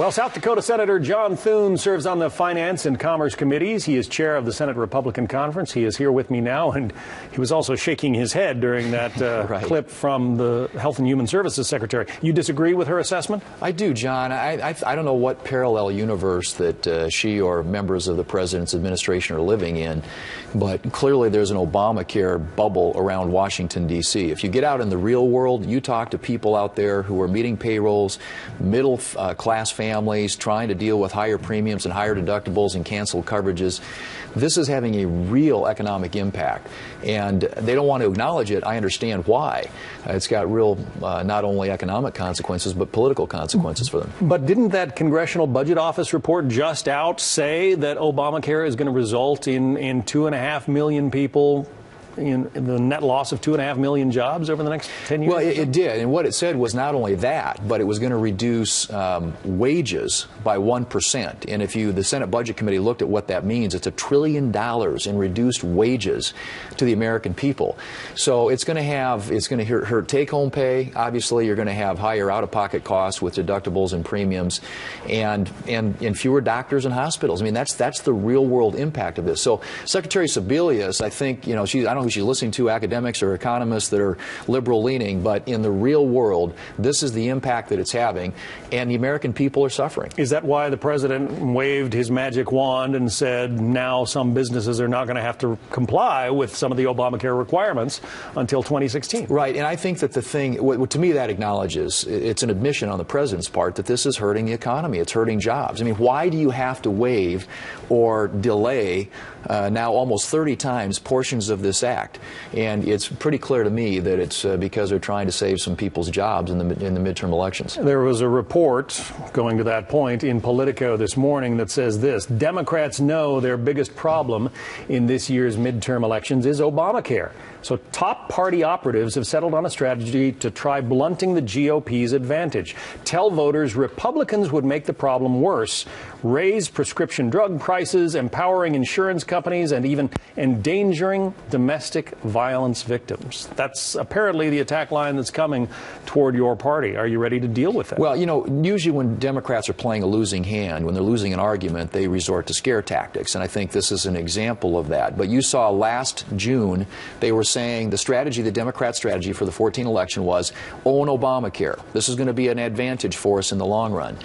Well, South Dakota Senator John Thune serves on the Finance and Commerce Committees. He is chair of the Senate Republican Conference. He is here with me now, and he was also shaking his head during that clip from the Health and Human Services Secretary. You disagree with her assessment? I do, John. I don't know what parallel universe that she or members of the president's administration are living in, but clearly there's an Obamacare bubble around Washington, D.C. If you get out in the real world, you talk to people out there who are meeting payrolls, middle-class families trying to deal with higher premiums and higher deductibles and canceled coverages. This is having a real economic impact, and they don't want to acknowledge it. I understand why. It's got real not only economic consequences but political consequences for them. But didn't that Congressional Budget Office report just out say that Obamacare is going to result in 2.5 million people, in the net loss of 2.5 million jobs over the next 10 years? Well, it did. And what it said was not only that, but it was going to reduce wages by 1%. And if the Senate Budget Committee looked at what that means, it's $1 trillion in reduced wages to the American people. So it's going to hurt take-home pay. Obviously, you're going to have higher out-of-pocket costs with deductibles and premiums, and fewer doctors and hospitals. I mean, that's the real-world impact of this. So Secretary Sebelius, I think, I don't know who she's listening to, academics or economists that are liberal-leaning, but in the real world, this is the impact that it's having, and the American people are suffering. Is that why the president waved his magic wand and said now some businesses are not going to have to comply with some of the Obamacare requirements until 2016? Right, and I think that the thing, to me, that acknowledges, it's an admission on the president's part that this is hurting the economy, it's hurting jobs. I mean, why do you have to waive or delay now almost 30 times portions of this act? And it's pretty clear to me that it's because they're trying to save some people's jobs in the midterm elections. There was a report, going to that point, in Politico this morning that says this: Democrats know their biggest problem in this year's midterm elections is Obamacare. So top party operatives have settled on a strategy to try blunting the GOP's advantage. Tell voters Republicans would make the problem worse, raise prescription drug prices, empowering insurance companies, and even endangering domestic violence victims. That's apparently the attack line that's coming toward your party. Are you ready to deal with that? Well, usually when Democrats are playing a losing hand, when they're losing an argument, they resort to scare tactics, and I think this is an example of that. But you saw last June, they were saying the Democrat strategy for the 2014 election was own Obamacare. This is going to be an advantage for us in the long run.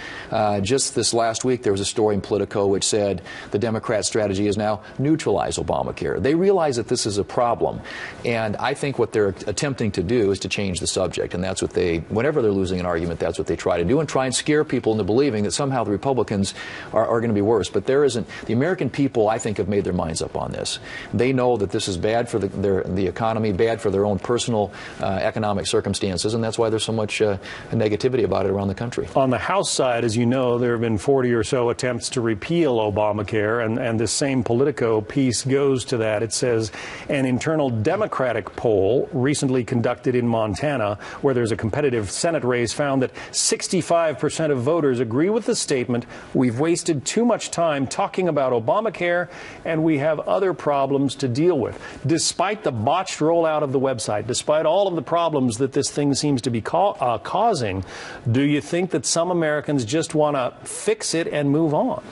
Just this last week, there was a story in Politico which said the Democrat strategy is now neutralize Obamacare. They realize that this is a problem, and I think what they're attempting to do is to change the subject, and that's what whenever they're losing an argument, that's what they try to do, and try and scare people into believing that somehow the Republicans are going to be worse. But there isn't. The American people, I think, have made their minds up on this. They know that this is bad for the economy, bad for their own personal economic circumstances, and that's why there's so much negativity about it around the country. On the House side, as you know, there have been 40 or so attempts to repeal Obamacare, and this same Politico piece goes to that. It says an internal Democratic poll recently conducted in Montana, where there's a competitive Senate race, found that 65% of voters agree with the statement, "We've wasted too much time talking about Obamacare, and we have other problems to deal with." Despite the botched rollout of the website, despite all of the problems that this thing seems to be causing, do you think that some Americans just want to fix it and move on?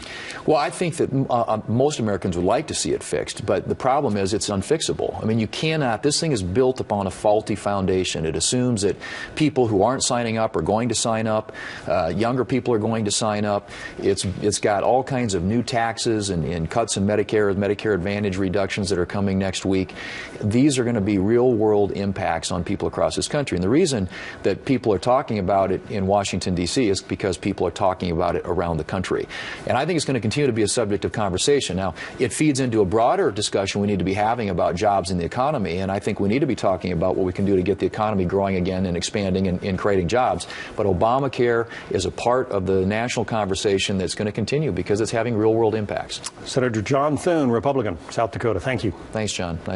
Well, I think that most Americans would like to see it fixed, but the problem is it's unfixable. I mean, you cannot. This thing is built upon a faulty foundation. It assumes that people who aren't signing up are going to sign up. Younger people are going to sign up. It's got all kinds of new taxes and cuts in Medicare Advantage reductions that are coming next week. These are going to be real-world impacts on people across this country. And the reason that people are talking about it in Washington, D.C. is because people are talking about it around the country. And I think it's going to continue to be a subject of conversation. Now, it feeds into a broader discussion we need to be having about jobs in the economy, and I think we need to be talking about what we can do to get the economy growing again and expanding and creating jobs. But Obamacare is a part of the national conversation that's going to continue because it's having real-world impacts. Senator John Thune, Republican, South Dakota. Thank you. Thanks, John. Nice.